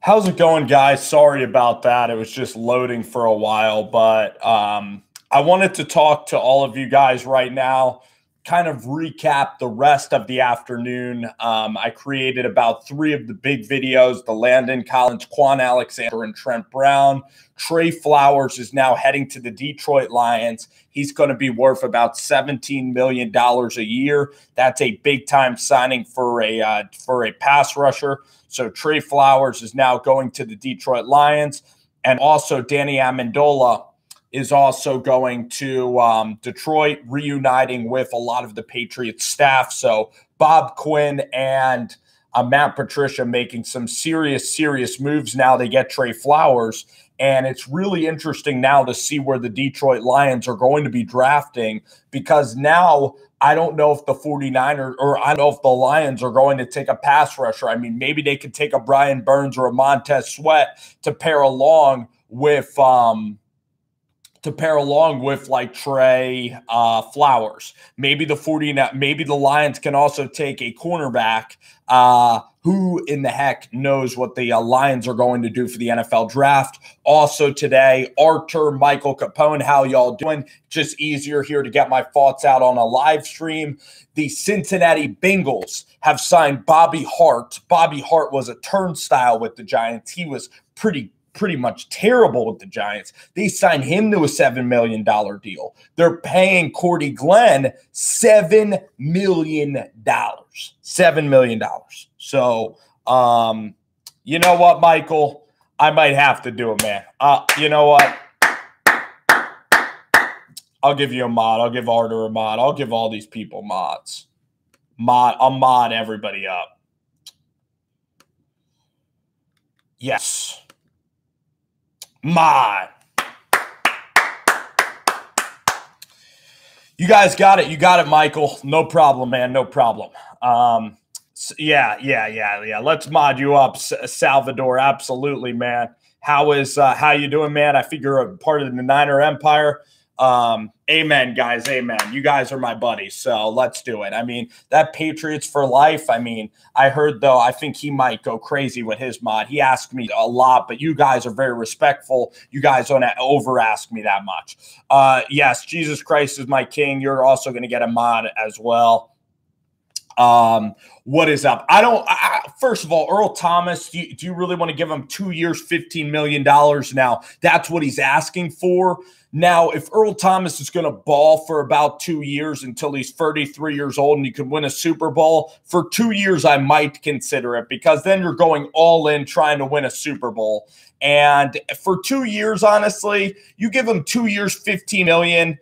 How's it going, guys? Sorry about that. It was just loading for a while, but I wanted to talk to all of you guys right now, kind of recap the rest of the afternoon. I created about 3 of the big videos: the Landon Collins, Kwon Alexander, and Trent Brown. Trey Flowers is now heading to the Detroit Lions. He's going to be worth about $17 million a year. That's a big-time signing for a pass rusher. So Trey Flowers is now going to the Detroit Lions. And also Danny Amendola is also going to Detroit, reuniting with a lot of the Patriots staff. So Bob Quinn and Matt Patricia making some serious moves now to get Trey Flowers. And it's really interesting now to see where the Detroit Lions are going to be drafting, because now I don't know if the 49ers or I don't know if the Lions are going to take a pass rusher. I mean, maybe they could take a Brian Burns or a Montez Sweat to pair along with like Trey Flowers. Maybe the Lions can also take a cornerback. Who in the heck knows what the Lions are going to do for the NFL draft? Also today, Arthur, Michael Capone, how y'all doing? Just easier here to get my thoughts out on a live stream. The Cincinnati Bengals have signed Bobby Hart. Bobby Hart was a turnstile with the Giants. He was pretty much terrible with the Giants. They signed him to a $7 million deal. They're paying Cordy Glenn $7 million. $7 million. So, you know what, Michael? I might have to do it, man. You know what? I'll give you a mod. I'll give Arthur a mod. I'll give all these people mods. I'll mod everybody up. Yes. Mod. You guys got it. You got it, Michael. No problem, man. No problem. Yeah. Let's mod you up, Salvador. Absolutely, man. How you doing, man? I figure you're a part of the Niner Empire. Amen, guys. Amen. You guys are my buddies, so let's do it. I mean, that Patriots for life. I mean, I heard, though, I think he might go crazy with his mod. He asked me a lot, but you guys are very respectful. You guys don't over ask me that much. Yes, Jesus Christ is my king. You're also going to get a mod as well. What is up? First of all, Earl Thomas, do you really want to give him 2 years, $15 million now? That's what he's asking for. Now, if Earl Thomas is going to ball for about 2 years until he's 33 years old and he could win a Super Bowl, for 2 years, I might consider it, because then you're going all in trying to win a Super Bowl. And for 2 years, honestly, you give him 2 years, $15 million.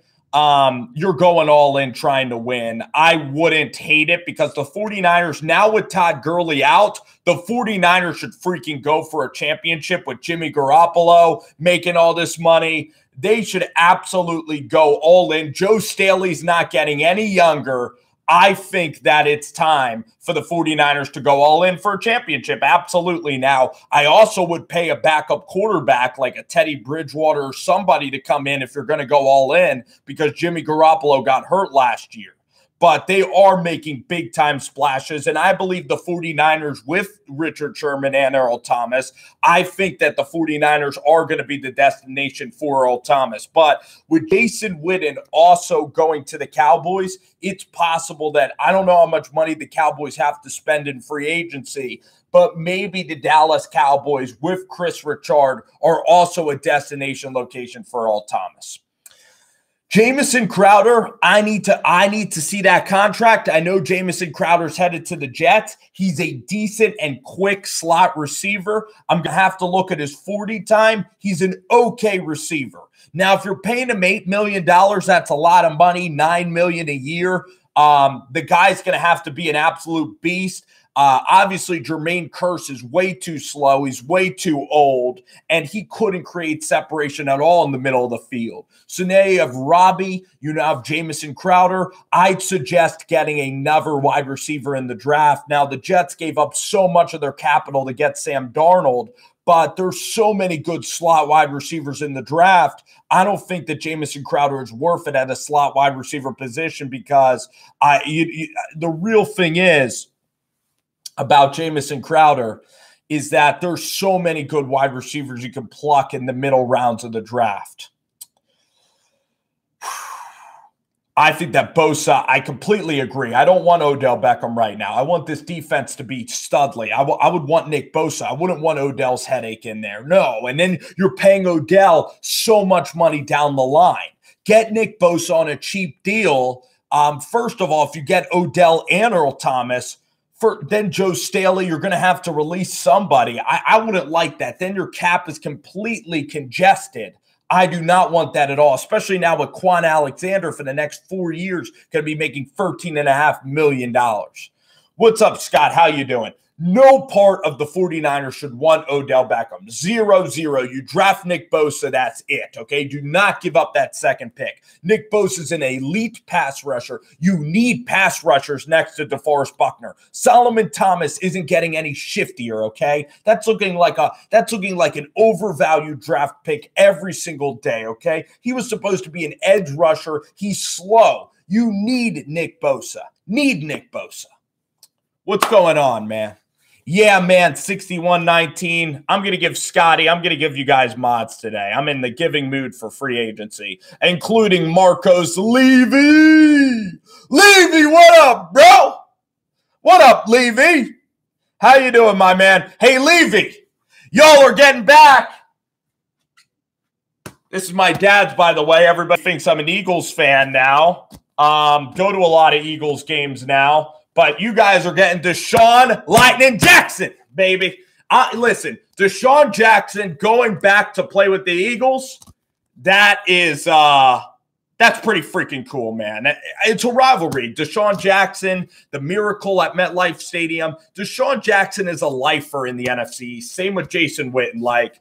You're going all in trying to win. I wouldn't hate it, because the 49ers, now with Todd Gurley out, the 49ers should freaking go for a championship with Jimmy Garoppolo making all this money. They should absolutely go all in. Joe Staley's not getting any younger. I think that it's time for the 49ers to go all in for a championship. Absolutely. Now, I also would pay a backup quarterback like a Teddy Bridgewater or somebody to come in if you're going to go all in, because Jimmy Garoppolo got hurt last year. But they are making big-time splashes, and I believe the 49ers, with Richard Sherman and Earl Thomas, I think that the 49ers are going to be the destination for Earl Thomas. But with Jason Witten also going to the Cowboys, it's possible that, I don't know how much money the Cowboys have to spend in free agency, but maybe the Dallas Cowboys with Chris Richard are also a destination location for Earl Thomas. Jamison Crowder, I need to see that contract. I know Jamison Crowder's headed to the Jets. He's a decent and quick slot receiver. I'm going to have to look at his 40 time. He's an okay receiver. Now, if you're paying him $8 million, that's a lot of money, $9 million a year. The guy's going to have to be an absolute beast. Obviously, Jermaine Kearse is way too slow. He's way too old, and he couldn't create separation at all in the middle of the field. So now you have Robbie, you now have Jamison Crowder. I'd suggest getting another wide receiver in the draft. Now, the Jets gave up so much of their capital to get Sam Darnold, but there's so many good slot wide receivers in the draft. I don't think that Jamison Crowder is worth it at a slot wide receiver position, because the real thing is, about Jamison Crowder is that there's so many good wide receivers you can pluck in the middle rounds of the draft. I think that Bosa, I completely agree. I don't want Odell Beckham right now. I want this defense to be studly. I would want Nick Bosa. I wouldn't want Odell's headache in there. No. And then you're paying Odell so much money down the line. Get Nick Bosa on a cheap deal. First of all, if you get Odell and Earl Thomas, then Joe Staley, you're going to have to release somebody. I wouldn't like that. Then your cap is completely congested. I do not want that at all, especially now with Kwon Alexander for the next 4 years going to be making $13.5 million. What's up, Scott? How you doing? No part of the 49ers should want Odell Beckham. 0-0. You draft Nick Bosa, that's it, okay? Do not give up that second pick. Nick Bosa is an elite pass rusher. You need pass rushers next to DeForest Buckner. Solomon Thomas isn't getting any shiftier, okay? That's looking like an overvalued draft pick every single day, okay? He was supposed to be an edge rusher. He's slow. You need Nick Bosa. Need Nick Bosa. What's going on, man? Yeah, man, 61-19. I'm going to give you guys mods today. I'm in the giving mood for free agency, including Marcos Levy. Levy, what up, bro? What up, Levy? How you doing, my man? Hey, Levy, y'all are getting back. This is my dad's, by the way. Everybody thinks I'm an Eagles fan now. Go to a lot of Eagles games now. But you guys are getting Deshaun Lightning Jackson, baby. Listen, Deshaun Jackson going back to play with the Eagles, that's pretty freaking cool, man. It's a rivalry. Deshaun Jackson, the miracle at MetLife Stadium. Deshaun Jackson is a lifer in the NFC. Same with Jason Witten. Like,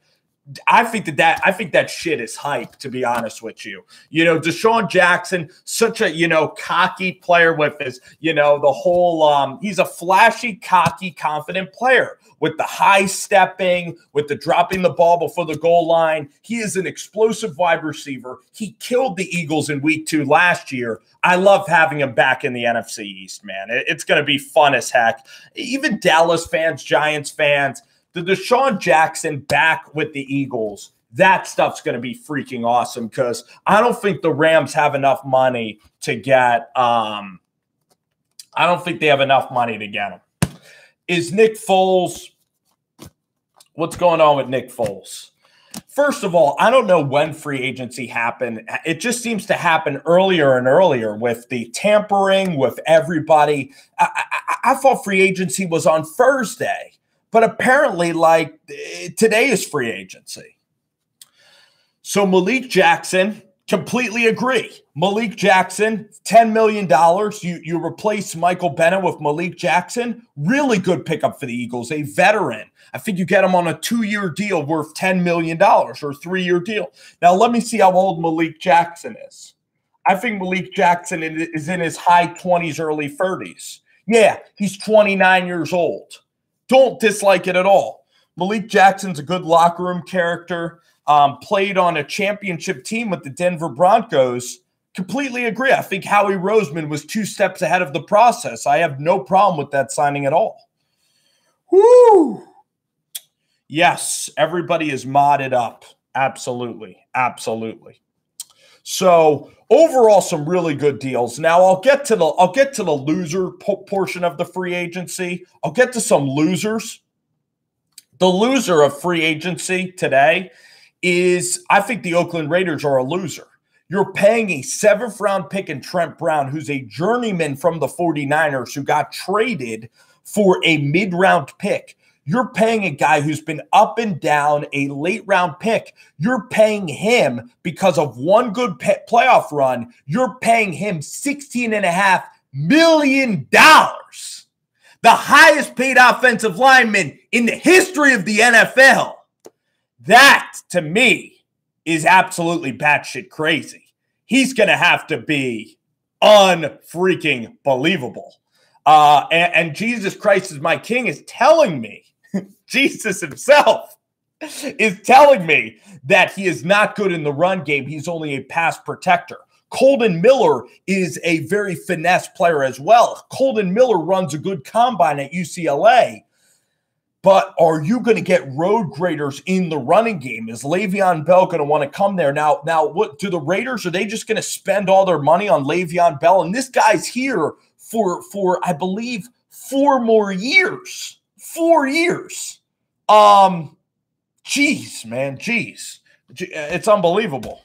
I think that shit is hype, to be honest with you. You know, Deshaun Jackson, such a, cocky player with his, the whole, he's a flashy, cocky, confident player with the high stepping, with the dropping the ball before the goal line. He is an explosive wide receiver. He killed the Eagles in week 2 last year. I love having him back in the NFC East, man. It's going to be fun as heck. Even Dallas fans, Giants fans, the Deshaun Jackson back with the Eagles, that stuff's going to be freaking awesome because I don't think the Rams have enough money to get I don't think they have enough money to get him. Is Nick Foles – what's going on with Nick Foles? First of all, I don't know when free agency happened. It just seems to happen earlier and earlier with the tampering, with everybody. I thought free agency was on Thursday. But apparently, today is free agency. So Malik Jackson, completely agree. Malik Jackson, $10 million. You replace Michael Bennett with Malik Jackson. Really good pickup for the Eagles, a veteran. I think you get him on a 2-year deal worth $10 million or a 3-year deal. Now, let me see how old Malik Jackson is. I think Malik Jackson is in his high 20s, early 30s. Yeah, he's 29 years old. Don't dislike it at all. Malik Jackson's a good locker room character, played on a championship team with the Denver Broncos. Completely agree. I think Howie Roseman was 2 steps ahead of the process. I have no problem with that signing at all. Woo! Yes, everybody is modded up. Absolutely. Absolutely. So overall, some really good deals. Now I'll get to the loser portion of the free agency. I'll get to some losers. The loser of free agency today is, I think the Oakland Raiders are a loser. You're paying a 7th-round pick in Trent Brown, who's a journeyman from the 49ers who got traded for a mid-round pick. You're paying a guy who's been up and down, a late-round pick. You're paying him because of one good playoff run. You're paying him $16.5 million. The highest-paid offensive lineman in the history of the NFL. That, to me, is absolutely batshit crazy. He's going to have to be unfreaking believable. And Jesus Christ is my King is telling me, Jesus himself is telling me that he is not good in the run game. He's only a pass protector. Colton Miller is a very finesse player as well. Colton Miller runs a good combine at UCLA. But are you going to get road graders in the running game? Is Le'Veon Bell going to want to come there? Now, what do the Raiders, are they just going to spend all their money on Le'Veon Bell? And this guy's here for I believe, 4 more years. 4 years. Jeez, man, jeez. It's unbelievable.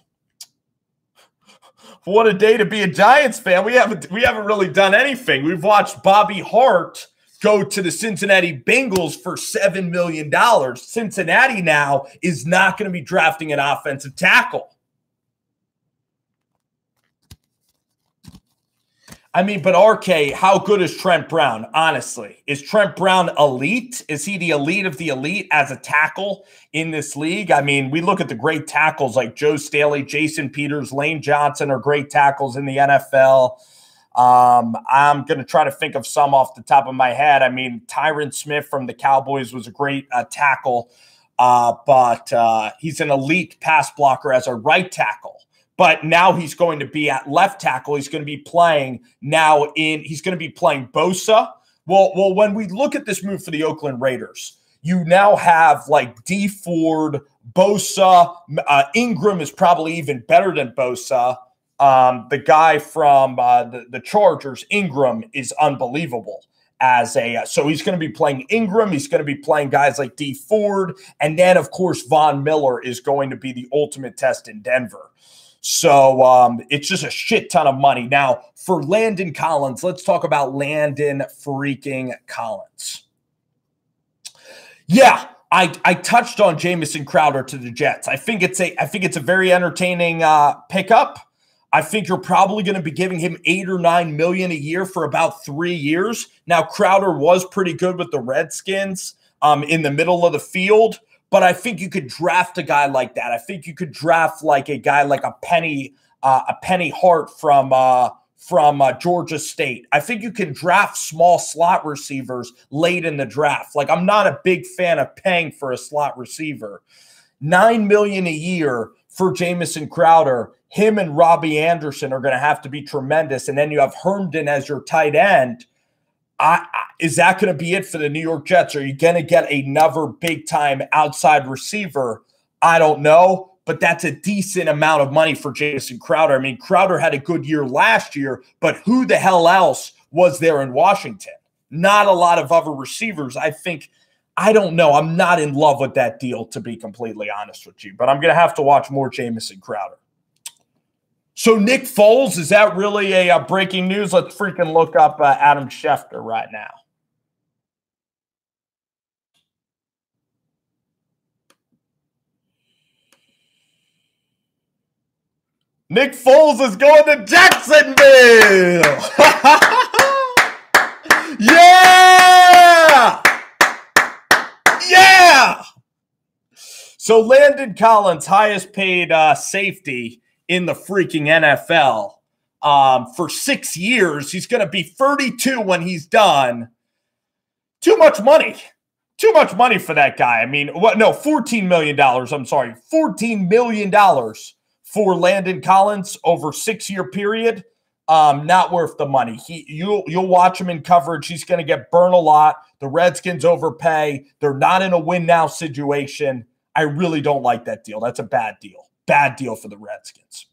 What a day to be a Giants fan. We haven't really done anything. We've watched Bobby Hart go to the Cincinnati Bengals for $7 million. Cincinnati now is not going to be drafting an offensive tackle. I mean, but RK, how good is Trent Brown, honestly? Is Trent Brown elite? Is he the elite of the elite as a tackle in this league? I mean, we look at the great tackles like Joe Staley, Jason Peters, Lane Johnson are great tackles in the NFL. I'm going to try to think of some off the top of my head. I mean, Tyron Smith from the Cowboys was a great tackle, but he's an elite pass blocker as a right tackle. But now he's going to be at left tackle. He's going to be playing he's going to be playing Bosa. Well, when we look at this move for the Oakland Raiders, you now have like D Ford, Bosa, Ingram is probably even better than Bosa. The guy from the Chargers, Ingram, is unbelievable so he's going to be playing Ingram. He's going to be playing guys like D Ford. And then, of course, Von Miller is going to be the ultimate test in Denver. So it's just a shit ton of money. Now, for Landon Collins, let's talk about Landon freaking Collins. Yeah, I touched on Jamison Crowder to the Jets. I think it's a very entertaining pickup. I think you're probably going to be giving him $8 or $9 million a year for about 3 years. Now, Crowder was pretty good with the Redskins in the middle of the field. But I think you could draft a guy like that. I think you could draft like a guy like a Penny Hart from Georgia State. I think you can draft small slot receivers late in the draft. Like, I'm not a big fan of paying for a slot receiver. $9 million a year for Jamison Crowder. Him and Robbie Anderson are going to have to be tremendous. And then you have Herndon as your tight end. Is that going to be it for the New York Jets? Are you going to get another big-time outside receiver? I don't know, but that's a decent amount of money for Jamison Crowder. I mean, Crowder had a good year last year, but who the hell else was there in Washington? Not a lot of other receivers. I don't know. I'm not in love with that deal, to be completely honest with you, but I'm going to have to watch more Jamison Crowder. So Nick Foles, is that really a breaking news? Let's freaking look up Adam Schefter right now. Nick Foles is going to Jacksonville. Yeah! Yeah! So Landon Collins, highest paid safety in the freaking NFL for 6 years. He's going to be 32 when he's done. Too much money. Too much money for that guy. I mean, $14 million. I'm sorry. $14 million for Landon Collins over a 6-year period. Not worth the money. You'll watch him in coverage. He's going to get burned a lot. The Redskins overpay. They're not in a win-now situation. I really don't like that deal. That's a bad deal. Bad deal for the Redskins.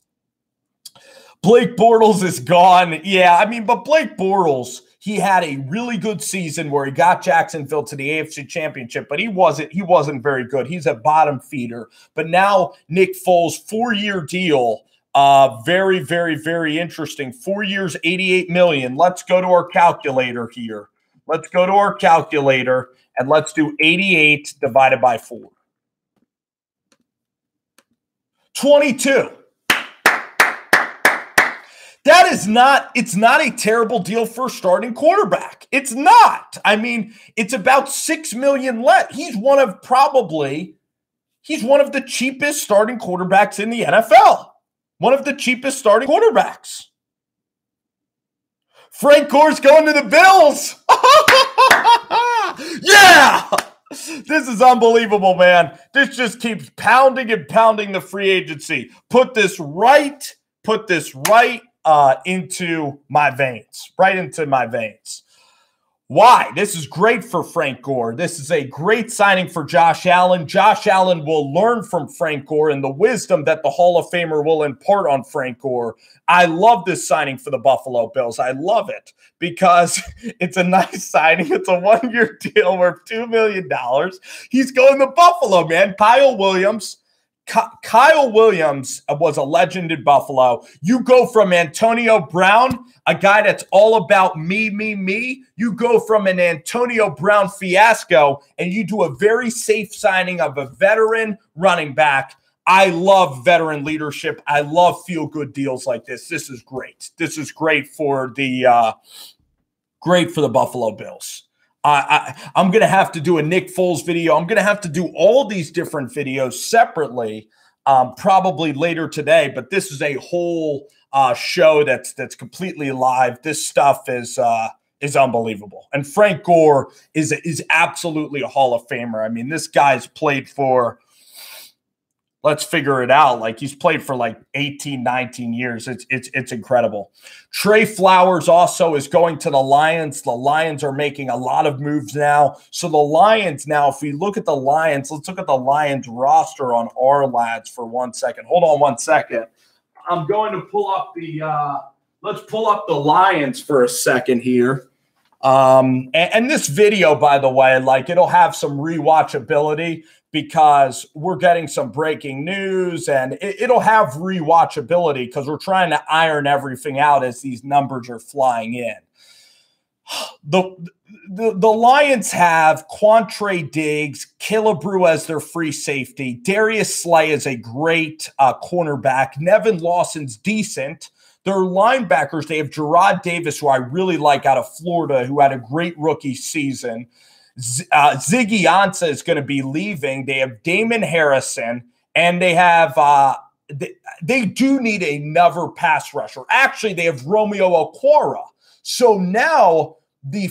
Blake Bortles is gone. Yeah, I mean, but Blake Bortles, he had a really good season where he got Jacksonville to the AFC Championship, but he wasn't very good. He's a bottom feeder. But now Nick Foles, 4-year deal. Very, very, very interesting. 4 years, $88 million. Let's go to our calculator here. Let's go to our calculator, and let's do 88 divided by 4. 22. That is not, it's not a terrible deal for a starting quarterback. It's not. I mean, it's about $6 million less. He's one of the cheapest starting quarterbacks in the NFL. One of the cheapest starting quarterbacks. Frank Gore's going to the Bills. Yeah! This is unbelievable, man. This just keeps pounding and pounding the free agency. Put this right into my veins. Right into my veins. Why? This is great for Frank Gore. This is a great signing for Josh Allen. Josh Allen will learn from Frank Gore and the wisdom that the Hall of Famer will impart on Frank Gore. I love this signing for the Buffalo Bills. I love it because it's a nice signing. It's a one-year deal worth $2 million. He's going to Buffalo, man. Kyle Williams was a legend in Buffalo. You go from Antonio Brown, a guy that's all about me, me, me. You go from an Antonio Brown fiasco, and you do a very safe signing of a veteran running back. I love veteran leadership. I love feel-good deals like this. This is great. This is great for the Buffalo Bills. I'm going to have to do a Nick Foles video. I'm going to have to do all these different videos separately, probably later today. But this is a whole show that's completely live. This stuff is unbelievable. And Frank Gore is absolutely a Hall of Famer. I mean, this guy's played for, let's figure it out. Like, he's played for like 18, 19 years. It's incredible. Trey Flowers also is going to the Lions. The Lions are making a lot of moves now. So the Lions now, if we look at the Lions, let's look at the Lions roster on our lads for 1 second. Hold on 1 second. I'm going to pull up let's pull up the Lions for a second here. And this video, by the way, like, it'll have some rewatchability because we're getting some breaking news, and it'll have rewatchability because we're trying to iron everything out as these numbers are flying in. The Lions have Quantre Diggs, Killebrew as their free safety. Darius Slay is a great cornerback. Nevin Lawson's decent. Their linebackers, they have Gerard Davis, who I really like, out of Florida, who had a great rookie season. Ziggy Ansah is going to be leaving. They have Damon Harrison, and they have they do need another pass rusher. Actually, they have Romeo Okwara. So now the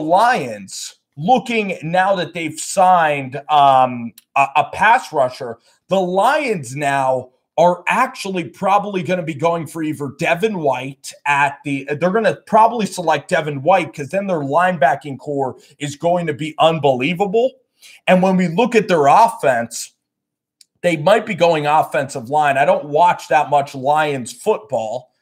Lions, looking now that they've signed a pass rusher, the Lions now are actually probably going to be going for either Devin White they're going to probably select Devin White because then their linebacking core is going to be unbelievable. And when we look at their offense, they might be going offensive line. I don't watch that much Lions football.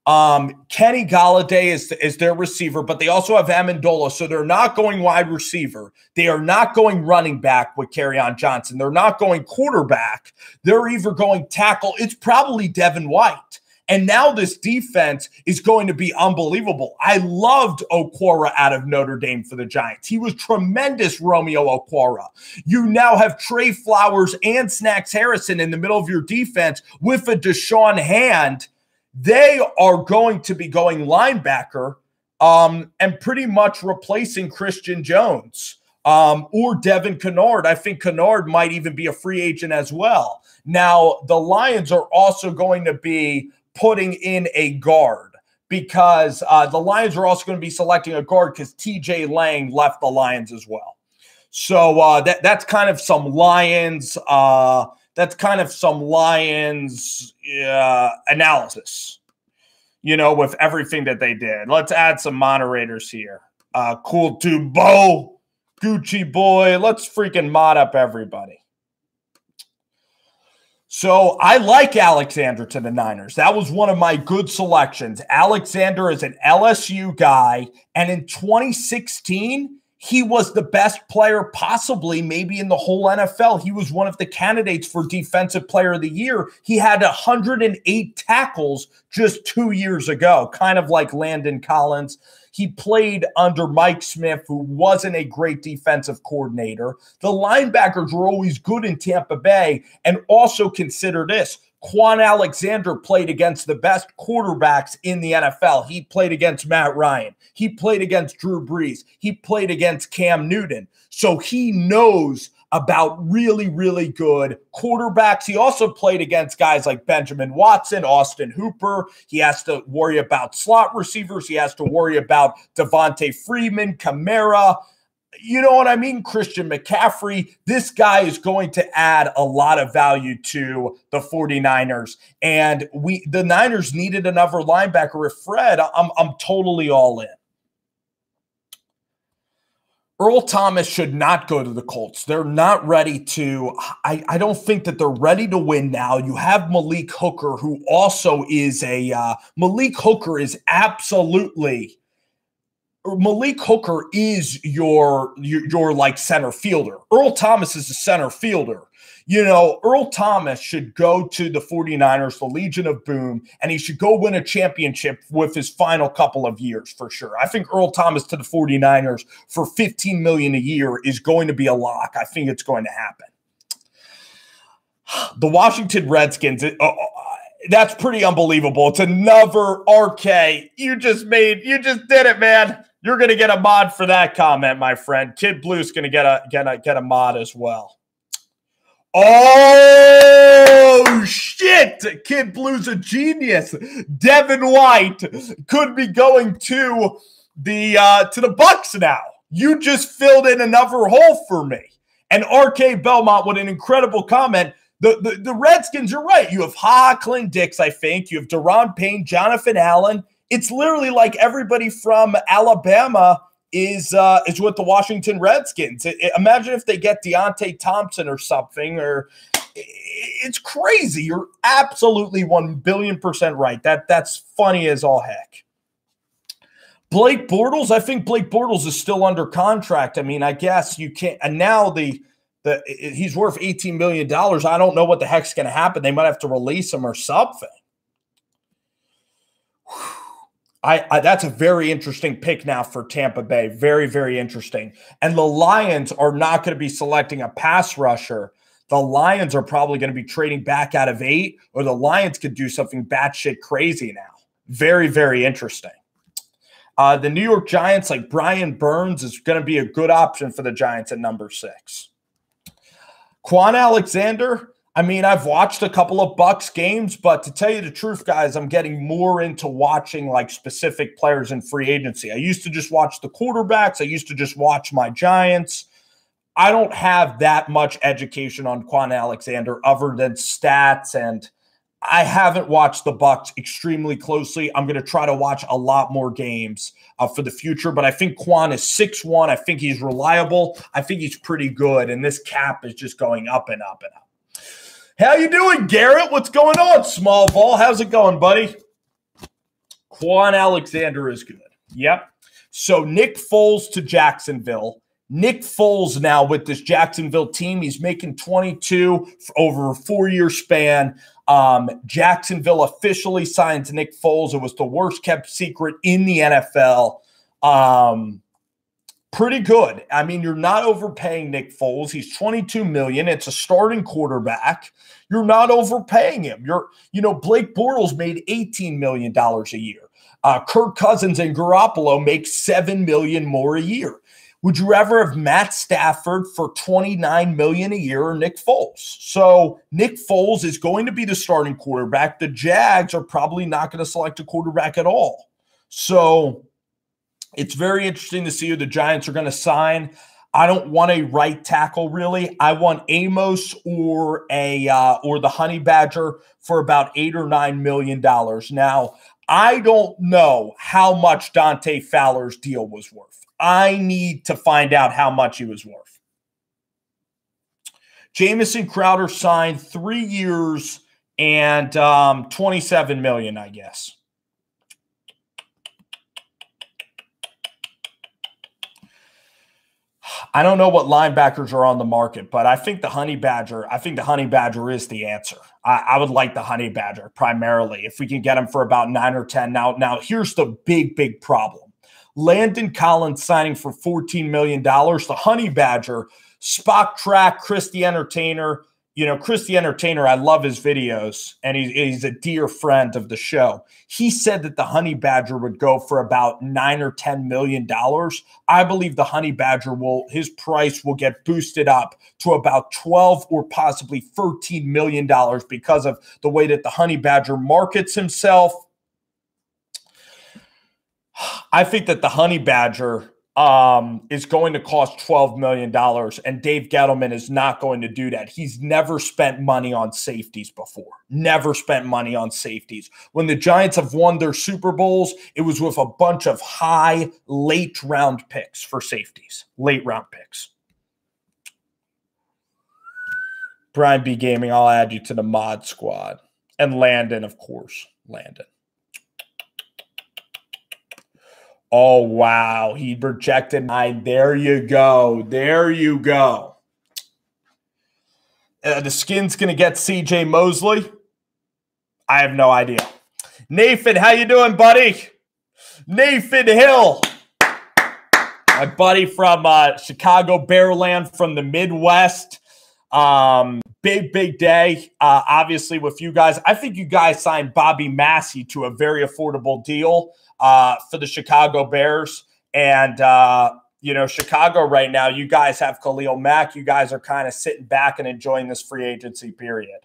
Kenny Galladay is their receiver, but they also have Amendola, so they're not going wide receiver. They are not going running back with Kerryon Johnson. They're not going quarterback. They're either going tackle. It's probably Devin White. And now this defense is going to be unbelievable. I loved Okwara out of Notre Dame for the Giants. He was tremendous, Romeo Okwara. You now have Trey Flowers and Snacks Harrison in the middle of your defense with a Deshaun Hand. They are going to be going linebacker and pretty much replacing Christian Jones or Devin Kennard. I think Kennard might even be a free agent as well. Now, the Lions are also going to be putting in a guard because the Lions are also going to be selecting a guard because TJ Lang left the Lions as well. So that's kind of some Lions analysis, with everything that they did. Let's add some moderators here. Cool to Bo, Gucci boy. Let's freaking mod up everybody. So I like Alexander to the Niners. That was one of my good selections. Alexander is an LSU guy, and in 2016, he was the best player possibly maybe in the whole NFL. He was one of the candidates for Defensive Player of the Year. He had 108 tackles just 2 years ago, kind of like Landon Collins. He played under Mike Smith, who wasn't a great defensive coordinator. The linebackers were always good in Tampa Bay. And also consider this. Kwon Alexander played against the best quarterbacks in the NFL. He played against Matt Ryan. He played against Drew Brees. He played against Cam Newton. So he knows about really, really good quarterbacks. He also played against guys like Benjamin Watson, Austin Hooper. He has to worry about slot receivers. He has to worry about Devontae Freeman, Kamara. You know what I mean? Christian McCaffrey. This guy is going to add a lot of value to the 49ers. And the Niners needed another linebacker with Fred. I'm totally all in. Earl Thomas should not go to the Colts. They're not ready to. I don't think that they're ready to win now. You have Malik Hooker, who also is Malik Hooker is absolutely. Malik Hooker is your like center fielder. Earl Thomas is a center fielder. Earl Thomas should go to the 49ers, the Legion of Boom, and he should go win a championship with his final couple of years for sure. I think Earl Thomas to the 49ers for $15 million a year is going to be a lock. I think it's going to happen. The Washington Redskins, that's pretty unbelievable. It's another RK. You just did it, man. You're going to get a mod for that comment, my friend. Kid Blue's going to get a mod as well. Oh, shit. Kid Blue's a genius. Devin White could be going to the Bucks now. You just filled in another hole for me. And RK Belmont with an incredible comment. The Redskins are right. You have Clint Dix, I think. You have Deron Payne, Jonathan Allen. It's literally like everybody from Alabama is with the Washington Redskins. Imagine if they get Deontay Thompson or something, or it's crazy. You're absolutely 1,000,000,000% right. That's funny as all heck. Blake Bortles, I think Blake Bortles is still under contract. I mean, I guess you can't. And now he's worth $18 million. I don't know what the heck's going to happen. They might have to release him or something. That's a very interesting pick now for Tampa Bay. Very, very interesting. And the Lions are not going to be selecting a pass rusher. The Lions are probably going to be trading back out of 8, or the Lions could do something batshit crazy now. Very, very interesting. The New York Giants, like Brian Burns, is going to be a good option for the Giants at number 6. Kwon Alexander, I mean, I've watched a couple of Bucks games, but to tell you the truth, guys, I'm getting more into watching like specific players in free agency. I used to just watch the quarterbacks. I used to just watch my Giants. I don't have that much education on Kwon Alexander other than stats, and I haven't watched the Bucks extremely closely. I'm going to try to watch a lot more games for the future, but I think Kwon is 6'1". I think he's reliable. I think he's pretty good, and this cap is just going up and up and up. How you doing, Garrett? What's going on, small ball? How's it going, buddy? Kwon Alexander is good. Yep. So Nick Foles to Jacksonville. Nick Foles now with this Jacksonville team. He's making 22 over a 4-year span. Jacksonville officially signs Nick Foles. It was the worst kept secret in the NFL. Pretty good. I mean, you're not overpaying Nick Foles. He's $22 million. It's a starting quarterback. You're not overpaying him. Blake Bortles made $18 million a year. Kirk Cousins and Garoppolo make $7 million more a year. Would you rather have Matt Stafford for $29 million a year or Nick Foles? So Nick Foles is going to be the starting quarterback. The Jags are probably not going to select a quarterback at all. So it's very interesting to see who the Giants are going to sign. I don't want a right tackle, really. I want Amos or the Honey Badger for about $8 or $9 million. Now, I don't know how much Dante Fowler's deal was worth. I need to find out how much he was worth. Jamison Crowder signed 3 years and $27 million, I guess. I don't know what linebackers are on the market, but I think the Honey Badger is the answer. I would like the Honey Badger primarily if we can get him for about 9 or 10. Now here's the big problem. Landon Collins signing for $14 million. The Honey Badger, Spock Track, Chris the Entertainer. Chris the Entertainer, I love his videos, and he's a dear friend of the show. He said that the Honey Badger would go for about $9 or $10 million. I believe the Honey Badger his price will get boosted up to about $12 or possibly $13 million because of the way that the Honey Badger markets himself. I think that the Honey Badger is going to cost $12 million, and Dave Gettleman is not going to do that. He's never spent money on safeties before. Never spent money on safeties. When the Giants have won their Super Bowls, it was with a bunch of high late-round picks for safeties. Late-round picks. Brian B. Gaming, I'll add you to the mod squad. And Landon, of course. Landon. Oh, wow. He projected 9. There you go. There you go. The Skins going to get C.J. Mosley? I have no idea. Nathan, how you doing, buddy? Nathan Hill. My buddy from Chicago Bearland from the Midwest. Big day, obviously, with you guys. I think you guys signed Bobby Massey to a very affordable deal for the Chicago Bears. And, you know, Chicago right now, you guys have Khalil Mack. You guys are kind of sitting back and enjoying this free agency period.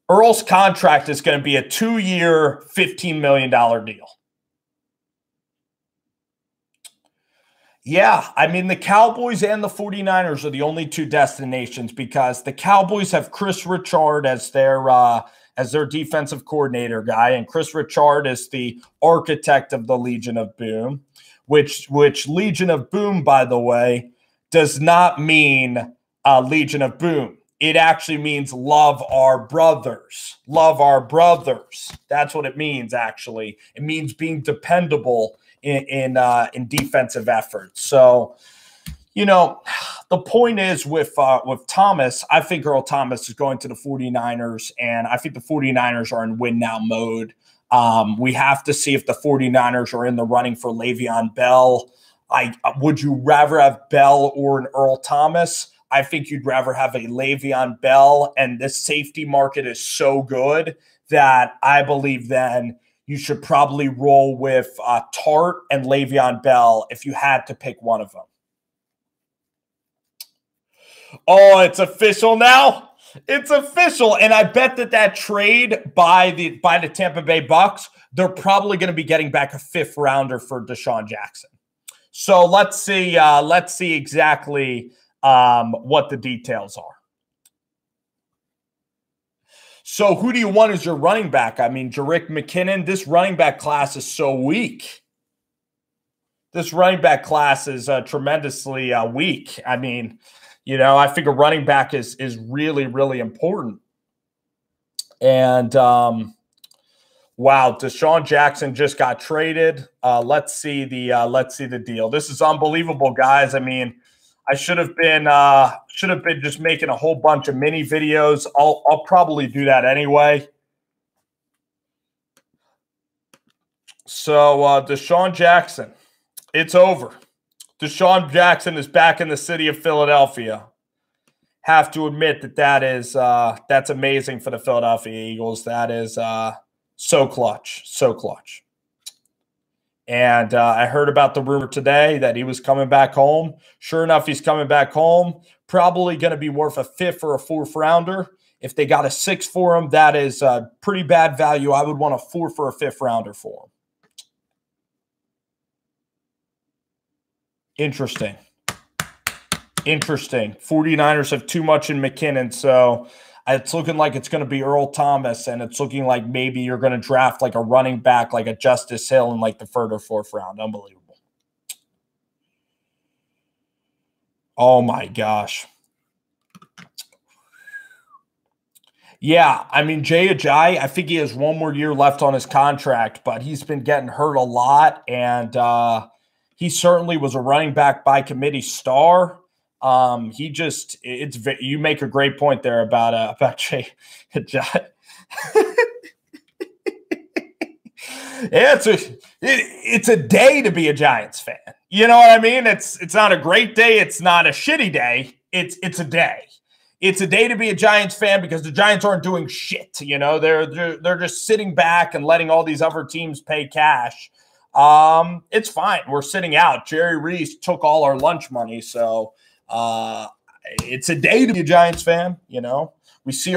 Earl's contract is going to be a 2-year, $15 million deal. Yeah, I mean, the Cowboys and the 49ers are the only two destinations because the Cowboys have Chris Richard as their defensive coordinator guy, and Chris Richard is the architect of the Legion of Boom, which Legion of Boom, by the way, does not mean Legion of Boom. It actually means love our brothers. Love our brothers. That's what it means, actually. It means being dependable in defensive efforts. So, you know, the point is with Thomas, I think Earl Thomas is going to the 49ers, and I think the 49ers are in win now mode. We have to see if the 49ers are in the running for Le'Veon Bell. Would you rather have Bell or an Earl Thomas? I think you'd rather have a Le'Veon Bell, and this safety market is so good that I believe then you should probably roll with Tart and Le'Veon Bell if you had to pick one of them. Oh, it's official now. It's official, and I bet that trade by the Tampa Bay Bucks, they're probably going to be getting back a 5th rounder for Deshaun Jackson. So let's see exactly what the details are. So who do you want as your running back? I mean, Jerick McKinnon, this running back class is so weak. This running back class is tremendously weak. I mean, you know, I think a running back is really, really important. And, wow, Deshaun Jackson just got traded. Let's see the deal. This is unbelievable, guys. I mean, I should have been just making a whole bunch of mini videos. I'll probably do that anyway. So Deshaun Jackson, it's over. Deshaun Jackson is back in the city of Philadelphia. Have to admit that's amazing for the Philadelphia Eagles. That is so clutch, so clutch. And I heard about the rumor today that he was coming back home. Sure enough, he's coming back home. Probably going to be worth a 5th or a 4th rounder. If they got a 6 for him, that is pretty bad value. I would want a 4th or a 5th rounder for him. Interesting. Interesting. 49ers have too much in McKinnon, so it's looking like it's going to be Earl Thomas, and it's looking like maybe you're going to draft like a running back, like a Justice Hill in like the 3rd or 4th round. Unbelievable. Oh, my gosh. Yeah, I mean, Jay Ajayi, I think he has 1 more year left on his contract, but he's been getting hurt a lot, and he certainly was a running back by committee star. You make a great point there about Jay Ajayi. Yeah, it's a day to be a Giants fan. You know what I mean? It's not a great day. It's not a shitty day. It's a day. It's a day to be a Giants fan because the Giants aren't doing shit. You know, they're just sitting back and letting all these other teams pay cash. It's fine. We're sitting out. Jerry Reese took all our lunch money, so it's a day to be a Giants fan. You know, we see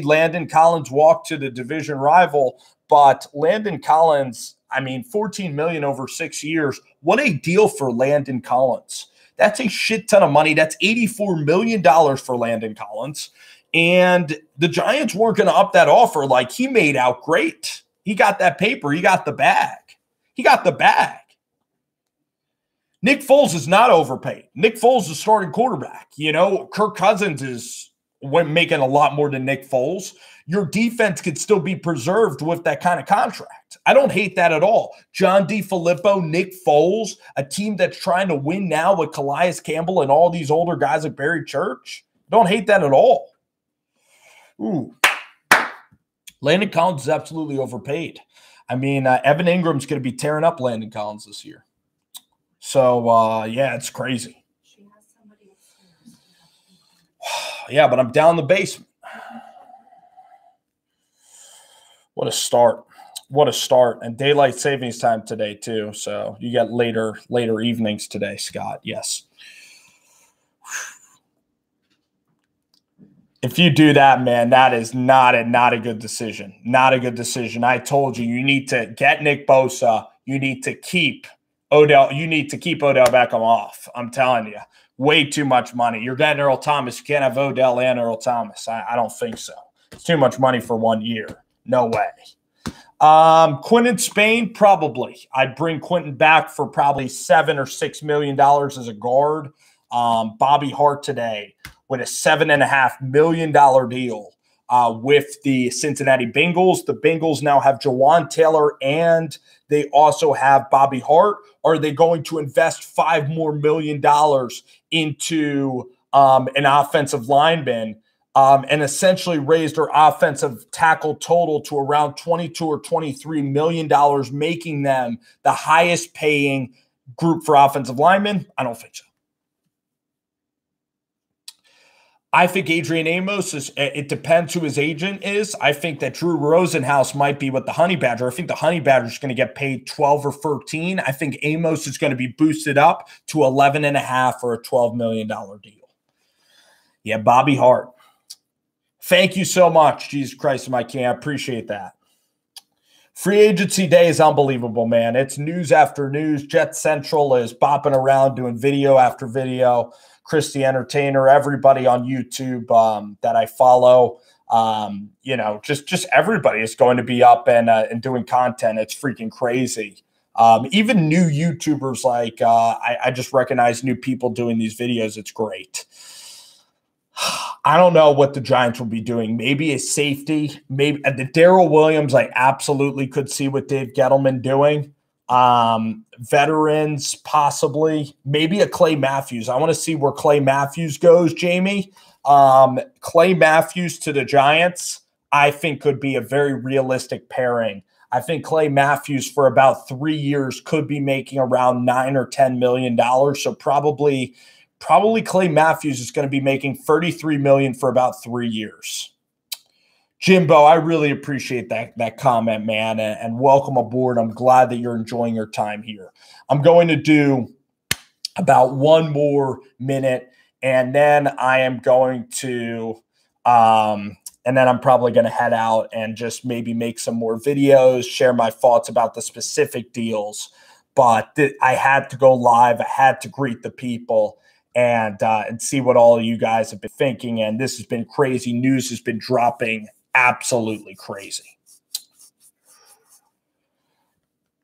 Landon Collins walk to the division rival, but Landon Collins, I mean, 14 million over 6 years. What a deal for Landon Collins. That's a shit ton of money. That's $84 million for Landon Collins. And the Giants weren't going to up that offer. Like, he made out great. He got that paper. He got the bag. He got the bag. Nick Foles is not overpaid. Nick Foles is starting quarterback. You know, Kirk Cousins is making a lot more than Nick Foles. Your defense could still be preserved with that kind of contract. I don't hate that at all. John DeFilippo, Nick Foles, a team that's trying to win now with Calais Campbell and all these older guys like Barry Church. Don't hate that at all. Ooh. Landon Collins is absolutely overpaid. I mean, Evan Ingram's going to be tearing up Landon Collins this year. So, yeah, it's crazy. She has somebody upstairs. Yeah, but I'm down in the basement. What a start. What a start. And daylight savings time today, too. So you get later evenings today, Scott. Yes. If you do that, man, that is not a good decision. Not a good decision. I told you, you need to get Nick Bosa. You need to keep Odell. You need to keep Odell Beckham off. I'm telling you. Way too much money. You're getting Earl Thomas. You can't have Odell and Earl Thomas. I don't think so. It's too much money for 1 year. No way. Quinton Spain, probably. I'd bring Quinton back for probably $7 or $6 million as a guard. Bobby Hart today with a $7.5 million deal with the Cincinnati Bengals. The Bengals now have Jawan Taylor and they also have Bobby Hart. Are they going to invest $5 more million into an offensive lineman and essentially raise their offensive tackle total to around $22 or $23 million, making them the highest paying group for offensive linemen? I don't think so. I think Adrian Amos is, it depends who his agent is. I think that Drew Rosenhaus might be with the Honey Badger. I think the Honey Badger is going to get paid 12 or 13. I think Amos is going to be boosted up to 11.5 or a $12 million deal. Yeah, Bobby Hart. Thank you so much. Jesus Christ, my king. I appreciate that. Free agency day is unbelievable, man. It's news after news. Jet Central is bopping around doing video after video. Chris the Entertainer, everybody on YouTube that I follow, you know, just everybody is going to be up and doing content. It's freaking crazy. Even new YouTubers, like I just recognize new people doing these videos. It's great. I don't know what the Giants will be doing. Maybe a safety, maybe the Darrell Williams. I absolutely could see what Dave Gettleman doing. Veterans, possibly, maybe a Clay Matthews. I want to see where Clay Matthews goes, Jamie. Clay Matthews to the Giants, I think could be a very realistic pairing. I think Clay Matthews for about 3 years could be making around $9 or $10 million. So probably Clay Matthews is going to be making $33 million for about 3 years. Jimbo, I really appreciate that comment, man, and welcome aboard. I'm glad that you're enjoying your time here. I'm going to do about one more minute, and then I am going to and then I'm probably going to head out and just maybe make some more videos, share my thoughts about the specific deals. But I had to go live. I had to greet the people and see what all of you guys have been thinking. And this has been crazy. News has been dropping absolutely crazy.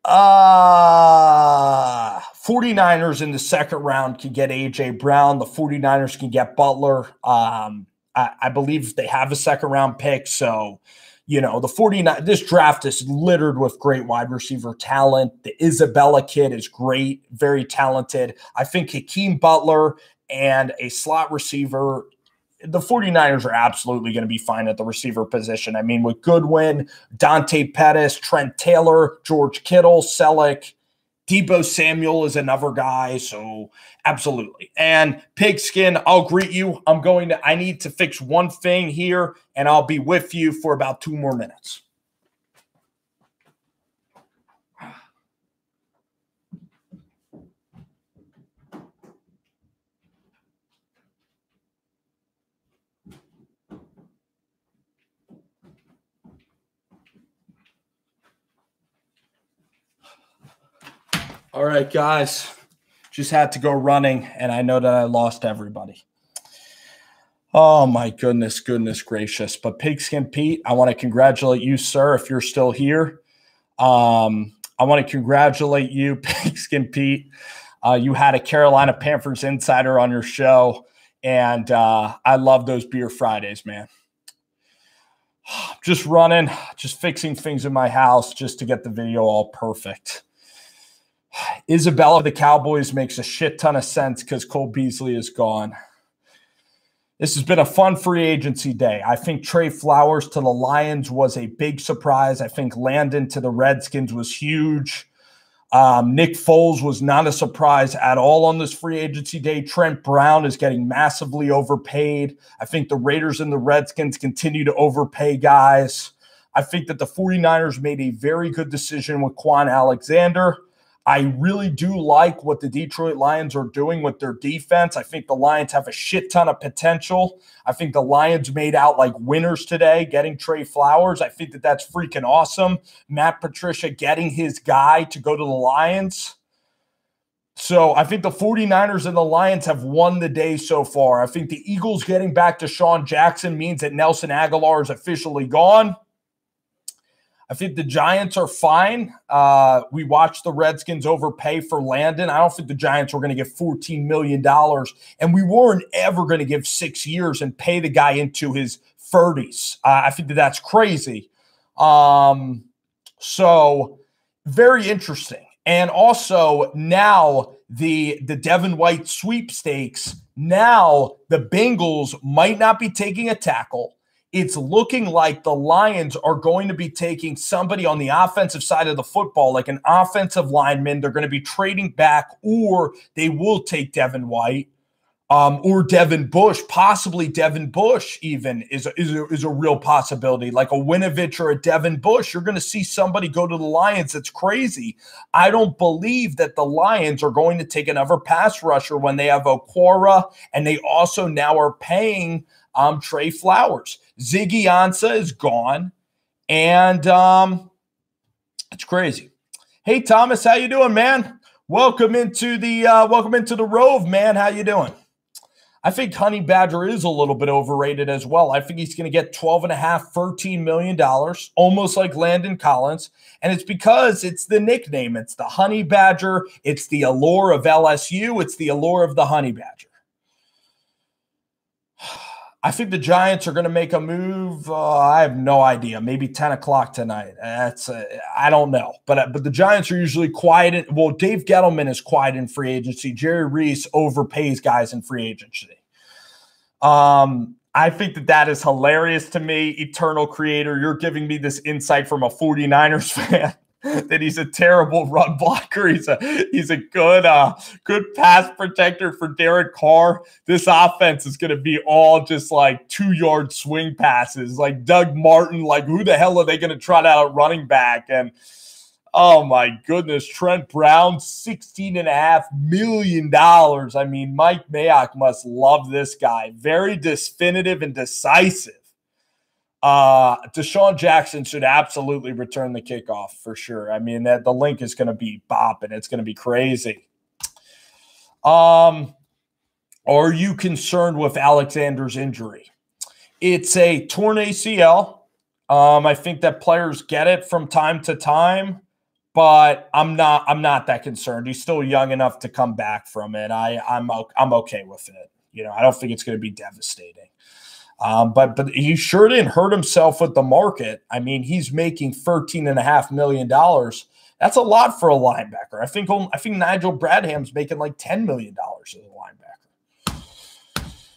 49ers in the second round can get A.J. Brown. The 49ers can get Butler. I believe they have a second round pick. So, you know, the 49ers, this draft is littered with great wide receiver talent. The Isabella kid is great, very talented. I think Hakeem Butler and a slot receiver, the 49ers are absolutely going to be fine at the receiver position. I mean, with Goodwin, Dante Pettis, Trent Taylor, George Kittle, Selleck, Deebo Samuel is another guy. So absolutely. And Pigskin, I'll greet you. I need to fix one thing here and I'll be with you for about 2 more minutes. All right, guys. Just had to go running, and I know that I lost everybody. Oh, my goodness gracious. But Pigskin Pete, I want to congratulate you, sir, if you're still here. I want to congratulate you, Pigskin Pete. You had a Carolina Panthers insider on your show, and I love those Beer Fridays, man. Just running, just fixing things in my house just to get the video all perfect. Isabella, the Cowboys, makes a shit ton of sense because Cole Beasley is gone. This has been a fun free agency day. I think Trey Flowers to the Lions was a big surprise. I think Landon to the Redskins was huge. Nick Foles was not a surprise at all on this free agency day. Trent Brown is getting massively overpaid. I think the Raiders and the Redskins continue to overpay guys. I think that the 49ers made a very good decision with Kwon Alexander. I really do like what the Detroit Lions are doing with their defense. I think the Lions have a shit ton of potential. I think the Lions made out like winners today, getting Trey Flowers. I think that that's freaking awesome. Matt Patricia getting his guy to go to the Lions. So I think the 49ers and the Lions have won the day so far. I think the Eagles getting back to Sean Jackson means that Nelson Aguilar is officially gone. I think the Giants are fine. We watched the Redskins overpay for Landon. I don't think the Giants were going to give $14 million, and we weren't ever going to give 6 years and pay the guy into his 30s. I think that that's crazy. So very interesting. And also now the Devin White sweepstakes, now the Bengals might not be taking a tackle. It's looking like the Lions are going to be taking somebody on the offensive side of the football, like an offensive lineman. They're going to be trading back, or they will take Devin White or Devin Bush. Possibly Devin Bush even is a real possibility, like a Winovich or a Devin Bush. You're going to see somebody go to the Lions. That's crazy. I don't believe that the Lions are going to take another pass rusher when they have Okwara, and they also now are paying Trey Flowers. Ziggy Ansah is gone, and it's crazy. Hey, Thomas, how you doing, man? Welcome into the Rove, man. How you doing? I think Honey Badger is a little bit overrated as well. I think he's going to get $12.5, $13 million, almost like Landon Collins, and it's because it's the nickname. It's the Honey Badger. It's the allure of LSU. It's the allure of the Honey Badger. I think the Giants are going to make a move. I have no idea. Maybe 10 o'clock tonight. I don't know. But the Giants are usually quiet. Well, Dave Gettleman is quiet in free agency. Jerry Reese overpays guys in free agency. I think that is hilarious to me. Eternal Creator, you're giving me this insight from a 49ers fan. That he's a terrible run blocker. He's a good pass protector for Derek Carr. This offense is going to be all just like 2-yard swing passes, like Doug Martin. Like, who the hell are they going to trot out at running back? And oh my goodness, Trent Brown, $16.5 million. I mean, Mike Mayock must love this guy. Very definitive and decisive. Deshaun Jackson should absolutely return the kickoff for sure. I mean, the link is going to be bopping. It's going to be crazy. Are you concerned with Alexander's injury? It's a torn ACL. I think that players get it from time to time, but I'm not that concerned. He's still young enough to come back from it. I'm okay with it. You know, I don't think it's going to be devastating. But he sure didn't hurt himself with the market. I mean, he's making $13.5 million. That's a lot for a linebacker. I think Nigel Bradham's making like $10 million as a linebacker.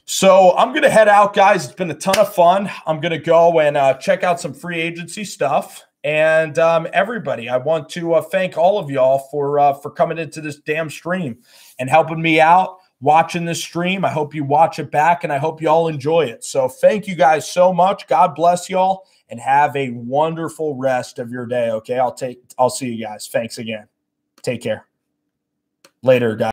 So I'm going to head out, guys. It's been a ton of fun. I'm going to go and check out some free agency stuff. And everybody, I want to thank all of y'all for coming into this damn stream and helping me out. Watching this stream. I hope you watch it back, and I hope you all enjoy it. So thank you guys so much. God bless y'all, and have a wonderful rest of your day, okay? I'll see you guys. Thanks again. Take care. Later, guys.